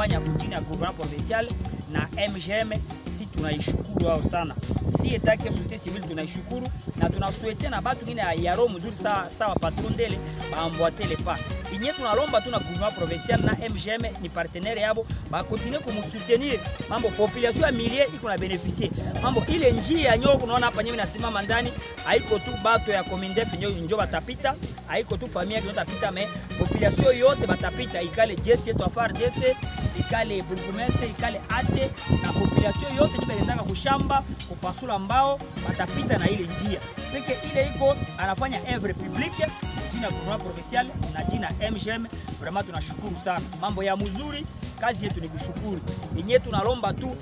wanafanya kujini ya gouvernement provincial na MGM, si tunaishukuru wao sana. Si etake société civile tunaishukuru na tunasouhaiter na batu ngine ya roho mzuri sawa patron dele baambwatele pa. Inye tunalomba tu na gouvernement provincial na MGM ni partenaire yabo ba continuer kumsoutenir. Mambo population ya milie iko na beneficier. Mambo ile njia nyoko unaona hapa nyinyi nasimama ndani haiko tu bato ya komindef njo batapita, haiko tu familia njo batapita, mais population yote batapita, ikale jeshi yetu afar DC, ikale burgomestre, ikale ate na population yote ndio inataka kushamba kupasula mbao batapita na ile njia. Sike ile iko anafanya œuvre publique jina gouvernement provincial na jina MGM. Vraiment tunashukuru sana. Mambo ya mzuri, kazi yetu ni kushukuru. Yenyewe tunalomba tu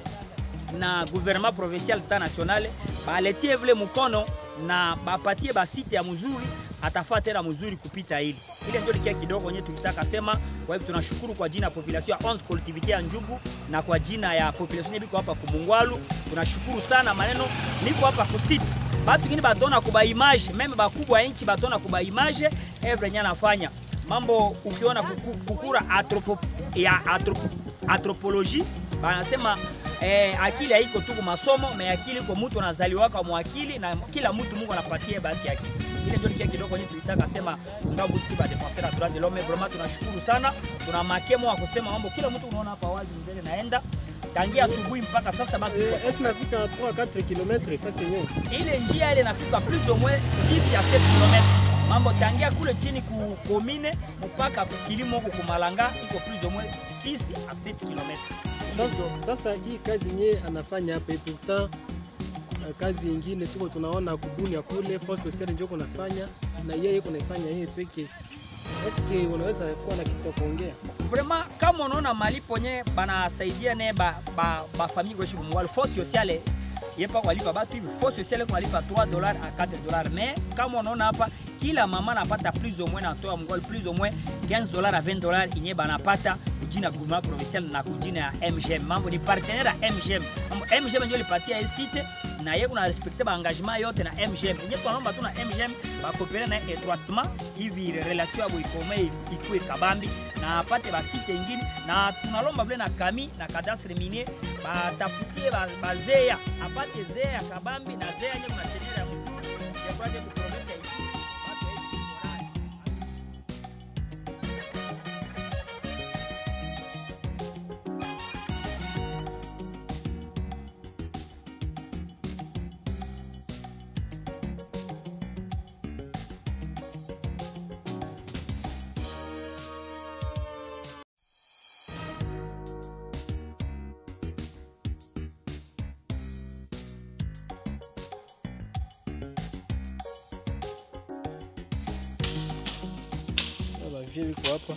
na gouvernement provincial ta nationale baletie vile mkono na bapatie basite ya mzuri, atafaa tena mzuri kupita hili. Ile ndio likia kidogo yenyewe tulitaka sema. Kwa hivyo tunashukuru kwa jina ya population ya 11 collectivité ya Njugu na kwa jina ya population biko hapa Kumungwalu. Tunashukuru sana, maneno niko hapa kusiti. Batu ngini batona kuba image, meme bakubwa inchi batona kuba image, every nyana nafanya. Mambo ukiona kukura anthropologie, banasema akili haiko tu masomo, me akili kwa mtu anazaliwa kwa mwakili na kila mtu Mungu anapatia bahati yake. Ile ndio likia kidogo yenyewe tulitaka sema ngambo sisi ba défenseur droit de l'homme. Vraiment tunashukuru sana. Tuna makemo wa kusema mambo kila mtu unaona hapa wazi mbele naenda tangia asubuhi mpaka sasa bado nafika 3-4 km fasi yenyewe. Ile njia ile nafika plus ou moins 6 à 7 km. Mambo tangia kule chini ku commune mpaka kilimo huko Kumalanga iko plus ou moins 6 à 7 km. Sasa hii kazi yenyewe anafanya hapa, pourtant kazi nyingine tuko tunaona kubunia kule force sociale njoo kunafanya na yeye kunafanya yeye peke. Eske unaweza kuwa na kitu kuongea? Vraiment kama unaona malipo nye banasaidia ne ba famille weshi Kumungwalu force sociale yepa walipa batu hivi force sociale walipa $3 à $4, mais kama unaona hapa kila mama anapata plus ou moins na toa Mungwalu plus ou moins $15 à $20 inye banapata kujina gouvernement provincial na kujina ya MGM. Mambo ni partenaire ya MGM. Mambo MGM ndio lipatia hii site na yeye kuna respecter ba engagement yote na MGM. Inye tunaomba tu na MGM ba coopérer na étroitement hivi relation yabo ikome ikue kabambi na apate ba site nyingine, na tunalomba vile na kami na cadastre minier batafutie bazea apate zea kabambi na zea yenye kuna tenere ya mzuri ya kwaje ku province ya viens quoi hapa.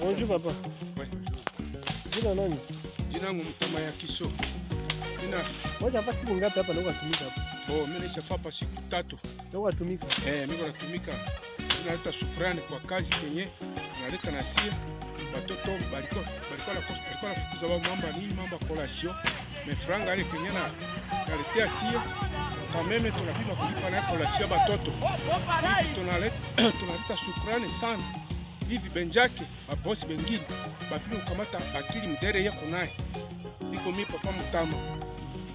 Bonjour papa. Ouais. Jina nani? Jina langu Mtama ya Kiso. Jina. Moja hapa siku ngapi hapa ndio kutumika hapa? Oh, mimi nishafa siku 3. Ndio kutumika. Mimi natumika. Ninaleta shukrani kwa kazi kwenye naleta na sia. Watoto balikuwa nafukuza wao mambo collation. Mais franga ile kwenye naletea sia. Quand même tunapima kulipa na collation batoto. Tunaleta shukrani sana. Hivi benjake mabosi bengine bapima kukamata akili mdere yako naye. Iko mimi papa Mtama.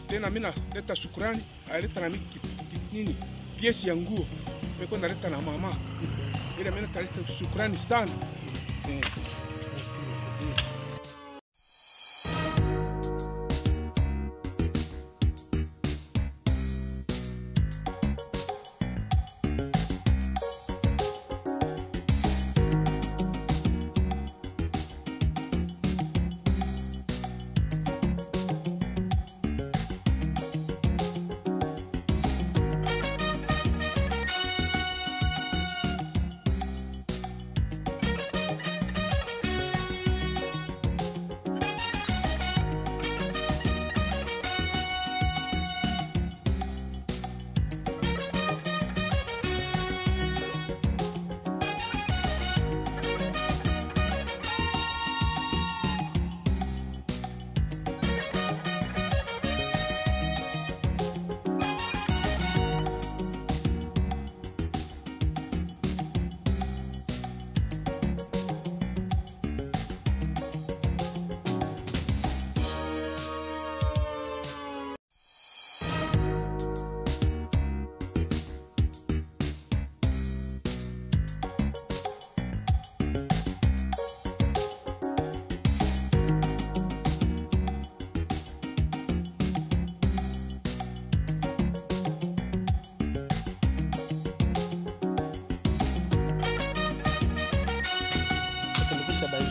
Tena mimi naleta shukrani, aleta na mimi nini? Piesi ya nguo. Mimi naleta na mama. Ile mimi naleta shukrani sana.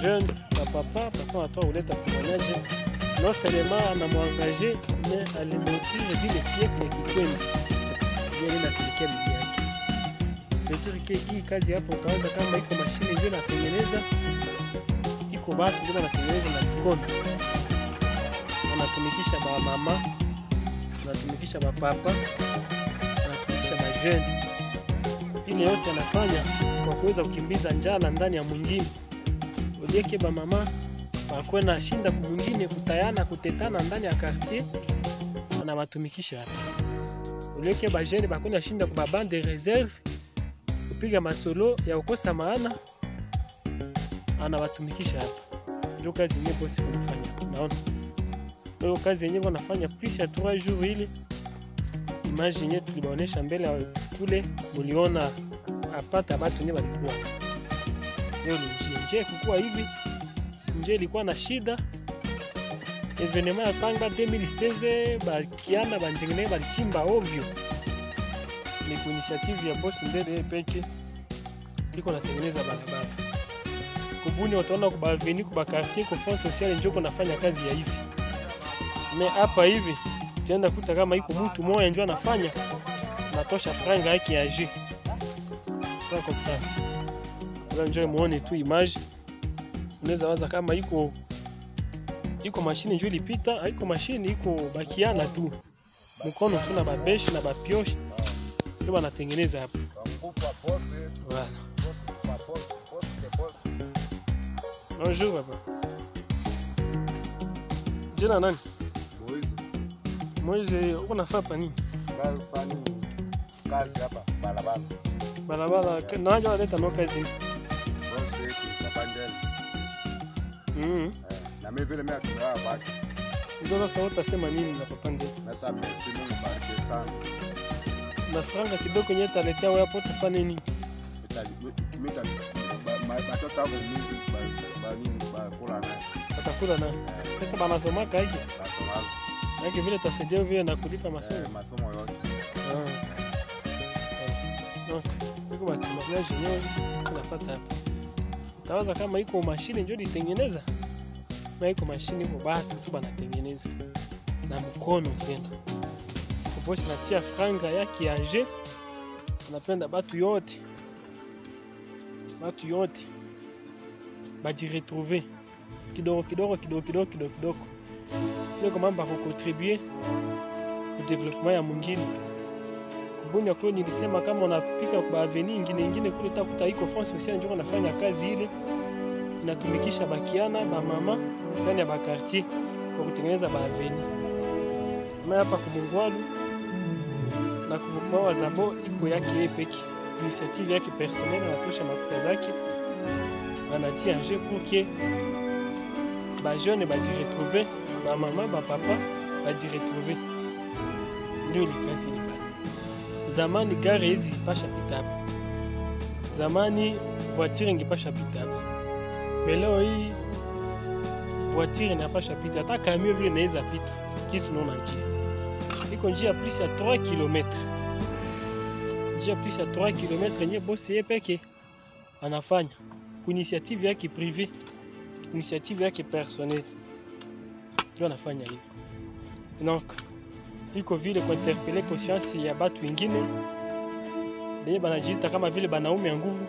jeune papa anatoa kuleta témoignage non seulement anamwangaje mais alimofrir vile pièce ya kikweli yeye anatumikia bibi yake. C'est-à-dire hii kazi hapo utaanza kama iko mashine ndio inatengeneza, iko batu ndio anatengeneza na mikono, anatumikisha ba mama, anatumikisha ba papa, anatumikisha ba jeune. Ile yote anafanya kwa kuweza kukimbiza njala ndani ya mwingine. Ulieke ba mama bakwe na shinda ku mwingine kutayana kutetana ndani ya quartier, anawatumikisha hapa. Ulieke ba jeune bakwe na shinda ku ba bande de réserve kupiga masolo ya ukosa maana, anawatumikisha hapa. Ndio kazi yenyewe bosi kunafanya. Unaona? Ndio kazi yenyewe wanafanya pisha 3 jours ile. Image yenyewe tulibaonesha mbele kule, muliona apata batu wenyewe walikuwa. Leo ni njia kukua hivi. Njia ilikuwa na shida. Evenement ya Tanga 2016 bakiana banjengene balichimba ovyo. Ni kwa initiative ya boss mbele peke iko natengeneza barabara. Kubuni utaona kwa avenue kwa quartier kwa fond social njoo nafanya kazi ya hivi. Hapa hivi tenda kuta kama iko mtu mmoja njoo anafanya natosha franga yake ya jeu. Kwa kupata. Kwa njoo muone tu image. Unaweza waza kama iko mashine njoo ilipita, haiko mashine iko bakiana tu. Mkono tu na babeshi na bapioshi. Ndio wanatengeneza hapa. Voilà. Bonjour papa. Jina nani? Moise, uko nafanya pa nini? Nafanya kazi hapa barabara. Barabara, na ndio leta no kazi. Bosi yetu kapandeni. Na mimi vile mimi tumewa baki. Ndio sasa utasema nini na papande? Na sasa mimi nibariki sana. Na franga kidogo nyeta taletea wewe hapo tufanye nini? Watoto wangu mimi kula naye. Watakula naye. Sasa banasoma kaje? Yake vile tasaidia vile na kulipa masomo. Masomo yote. Okay. Niko batimaji yenyewe tunapata hapa. Utawaza kama iko mashine ndio itengeneza. Na iko mashine iko batu tu banatengeneza. Na mkono tena. Kuposhi natia franga yake ya je. Anapenda batu yote. Batu yote. Baji retrouver. Kidogo. Kile kama mba contribuer au développement ya mwingine. Kubuni kwa nilisema kama unapika kwa avenue nyingine kule takuta iko France social njoo nafanya kazi ile inatumikisha bakiana ba mama ndani ya ba quartier kwa kutengeneza ba avenue. Mimi hapa Kumungwalu na kumukwa zabo iko yake peke. Initiative yake personnelle anatosha makuta zake. Anatia je pour que ba jeune ba di retrouver ba maman ba papa ba di retrouver. Ndio ile kazi ni bana. Zamani gari hizi pasha pita hapa. Zamani voiture ingepasha pita hapa. Leo hii voiture inapasha pita hata camion vile inaweza pita. Kisu naona njia. Iko njia plus ya 3 km. Njia plus ya 3 km yenye bosi yeye peke anafanya. Kwa initiative yake privé, initiative yake personnelle. Ndio anafanya hivi. Donc iko vile kwa interpeller conscience ya batu wengine. Benye banajiita kama vile banaume ya nguvu,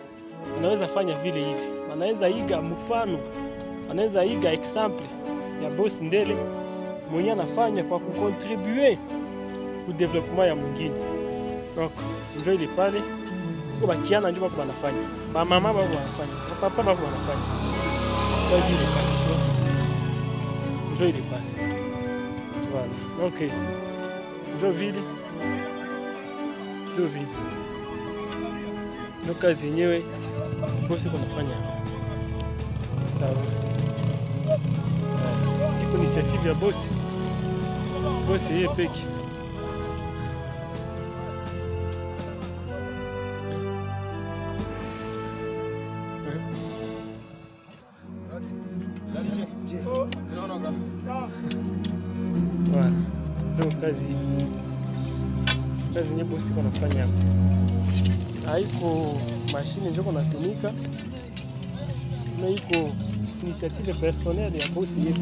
wanaweza fanya vile hivi. Wanaweza iga mfano, wanaweza iga example ya boss Ndele mwenye anafanya kwa kucontribuer ku développement ya mwingine. Donc ndio ile pale iko bakiana njoo kwa banafanya. Ba mama babo wanafanya, ba papa babo wanafanya. Kazi ile pale. Ndio ile pale. Voilà. OK. Ndio vile. Ndio kazi yenyewe bosi kunafanya. Sawa. Iko initiative ya bosi. Bosi yeye peke. Voilà. Ndio kazi yenyewe bosi kunafanya. Haiko mashine njoo kunatumika. Na iko initiative personnelle ya bosi yetu.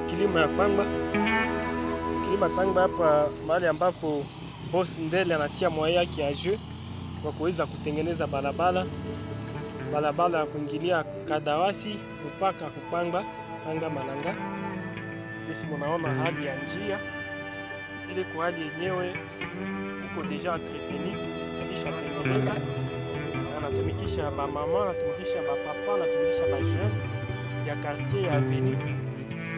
Kilima Kpangba hapa mahali ambapo boss Ndele anatia moyo yake ya jeu kwa kuweza kutengeneza barabara ya kuingilia Kadawasi mpaka Kpangba Malanga. Basi mnaona hali ya njia ile, kwa hali yenyewe iko deja entretenu, alishatengeneza, anatumikisha ba mama, anatumikisha ba papa, anatumikisha ba jeune ya quartier ya avenue.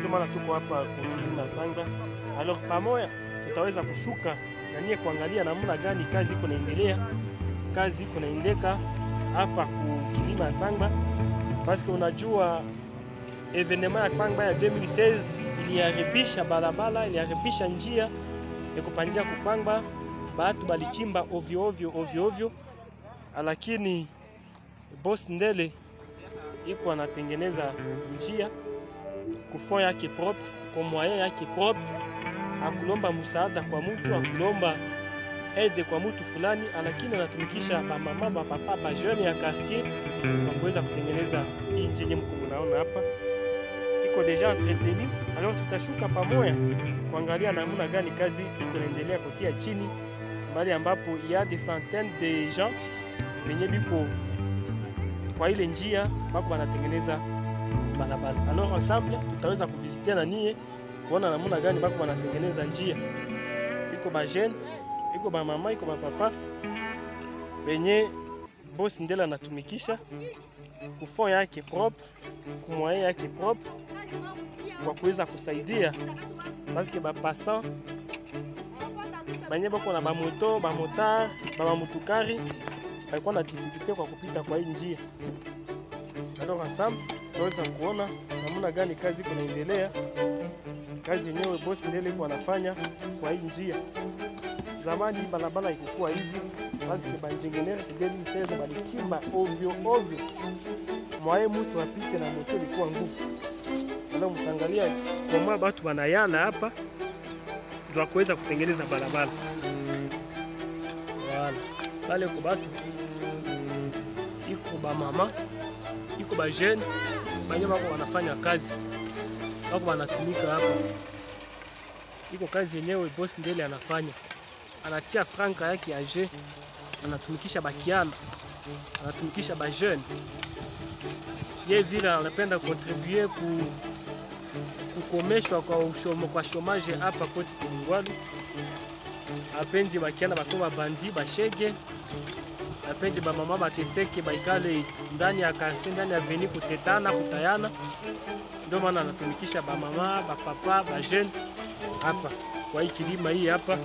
Tumana tuko hapa kwa Kilima Kpangba. Alors pamoja tutaweza kushuka na nie kuangalia namna gani kazi iko inaendelea, kazi iko inaendeka hapa ku Kilima Kpangba, parce que unajua evenement ya Kpangba ya 2016 iliharibisha barabara, iliharibisha njia ya kupandia Kpangba, watu balichimba ovyo, lakini boss Ndele iko anatengeneza njia kufanya yake propre, kwa moyen yake propre, akulomba msaada kwa mtu, akulomba aide kwa mtu fulani, lakini anatumikisha ba mama, ba papa, ba jeune ya quartier kwa kuweza kutengeneza hii njia yenye mko mnaona hapa. Iko deja entretenu. Alors tutashuka pamoja kuangalia namna gani kazi iko inaendelea kutia chini, mahali ambapo il y a des centaines de gens wenye biko kwa ile njia bako wanatengeneza barabara. Alors ensemble tutaweza kuvisiter na nie kuona namna gani bako wanatengeneza njia. Iko ba jeune, iko ba mama, iko ba papa wenye boss Ndele anatumikisha kufanya yake propre, kumoya yake propre kwa kuweza kusaidia, parce que ba passant banye bako na ba moto, ba motar, ba mutukari balikuwa na difficulté kwa kupita kwa hii njia. Alors ensemble tunaweza kuona namna gani kazi kunaendelea, kazi yenyewe boss Ndele iko anafanya kwa hii njia. Zamani barabara ilikuwa hivi, basi kwa engineer kideli sasa balichimba ovyo, mwae mtu apite na moto ilikuwa nguvu. Ndio mtangalia kama watu wanayala hapa ndio kuweza kutengeneza barabara. Wala pale kwa watu iko ba mama, iko ba jeune, banye bako wanafanya kazi, bako wanatumika hapa. Iko kazi yenyewe boss Ndele anafanya. anatia franka yake age, anatumikisha bakiana, anatumikisha ba jeune. Yeye vile anapenda contribuer kukomeshwa kwa chômage hapa kwetu Mungwalu. Apendi bakiana bakuba bandi bashege, apendi ba mama bateseke baikale ndani ya quartier, ndani ya veni kutetana kutayana. Ndio maana anatumikisha ba mama ba papa ba jeune hapa kwa hii kilima hii hapa.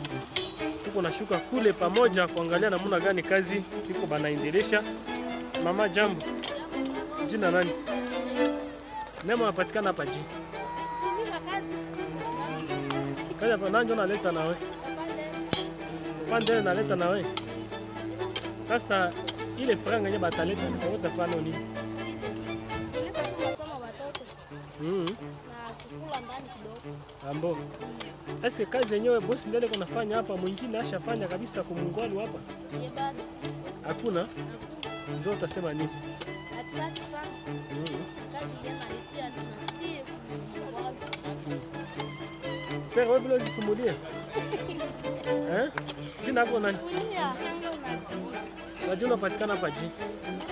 Tuko nashuka kule pamoja kuangalia namna gani kazi iko banaendelesha. Mama jambo, jina nani? Nema unapatikana hapa je? Kazi hapa nani analeta nawe? Pande naleta nawe. Sasa ile franga yenye bataleta ni kwa tafano nini? Tuleta tu masomo watoto. Na kukula ndani kidogo. Ambo. Ese kazi yenyewe bosi ndele kunafanya hapa, mwingine ashafanya kabisa kumungwalu hapa. Yebana. Hakuna? Ndio utasema nini? Asante sana. Kazi jana alitia tunasi kumungwalu. Sasa wewe vile usifumulie. Jina hapo nani? Kulia. Wajua unapatikana hapa je?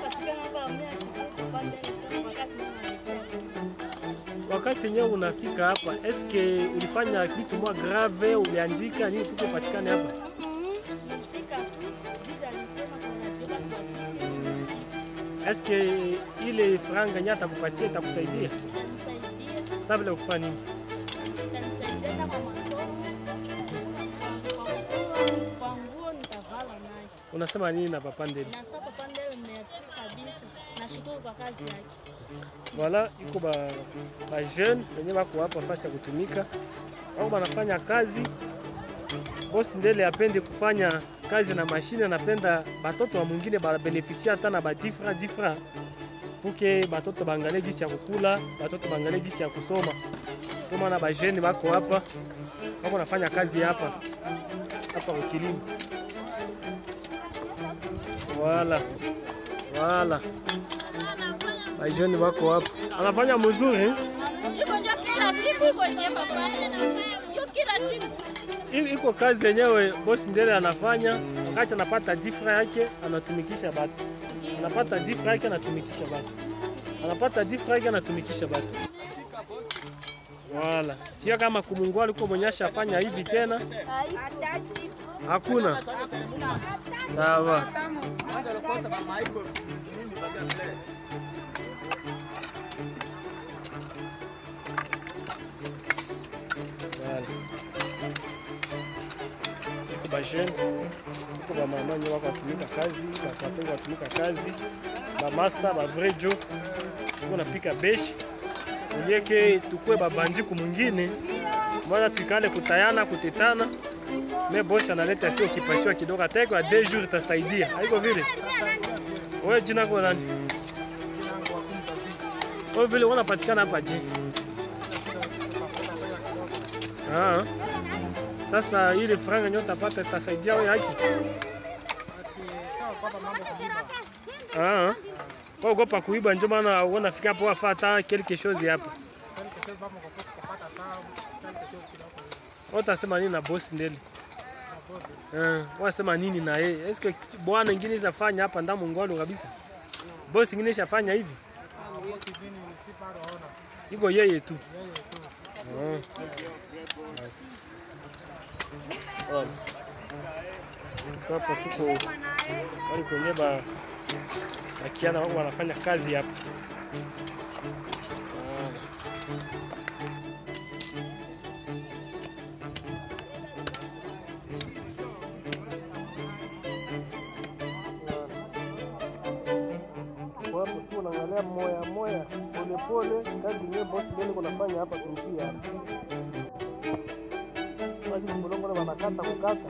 Patikana hapa mnashukuru pande sana kazi na Wakati yenyewe unafika hapa, eske ulifanya kitu mwa grave, uliandika nini tuko patikane hapa? nilifika bisa alisema kuna jiba kwa Eske ile franga nyata kupatia itakusaidia? nisaidia. Sasa vile kufanya nini? Nisaidia kwa masomo. Kwa nguo nitavala naye. Unasema nini na papa Ndele? Na sasa pande merci kabisa. Nashukuru kwa kazi yake. Voilà, iko ba jeune wenye wako hapa fasi ya kutumika. Wao wanafanya kazi. Bosi Ndele apende kufanya kazi na mashine, anapenda batoto wa mwingine ba beneficia hata na ba difra puke batoto bangalie gisi ya kukula, batoto bangalie gisi ya kusoma. Kwa maana ba jeune wako hapa, wao wanafanya kazi hapa ukilimo. Voilà. Ba jeune wako hapa. Anafanya mzuri. Yuko kila siku yuko je papa. Yuko kila siku. Iko kazi yenyewe bosi Ndele anafanya, wakati anapata difra yake anatumikisha batu. Anapata difra yake anatumikisha batu. Anapata difra yake anatumikisha batu. Wala. Sio kama kumungwalu kwa mwenyasha afanya hivi tena. Hakuna. Sawa. Iko bajeni, iko ba mama nyo wako watumika kazi, ba papa watumika kazi, ba master, ba vrejo, unapika beshi. Ulieke tukue babandi kumwingine, mbona tukale kutayana, kutetana. Me bosi analeta si occupation kidogo, hata kwa 2 jours itasaidia. Haiko vile. Wewe jina kwa nani? Wewe vile unapatikana hapa je? Sasa ile franga nyota utapata itasaidia wewe haki. Kwa ugopa kuiba ndio maana unafika hapo afata quelque chose hapa. Utasema nini na boss Ndele? Wasema nini na yeye? Eske bwana mwingine zafanya hapa ndani Mungwalu kabisa? Boss mwingine shafanya hivi? Iko yeye tu. Hapa tuko wali kwenye bakiana wao wanafanya kazi hapa. Hapo tu naangalia moya pole kazi yenyewe bosi Ndele kunafanya hapa kumshia hapa. Wale mbolongo wanakata kukata.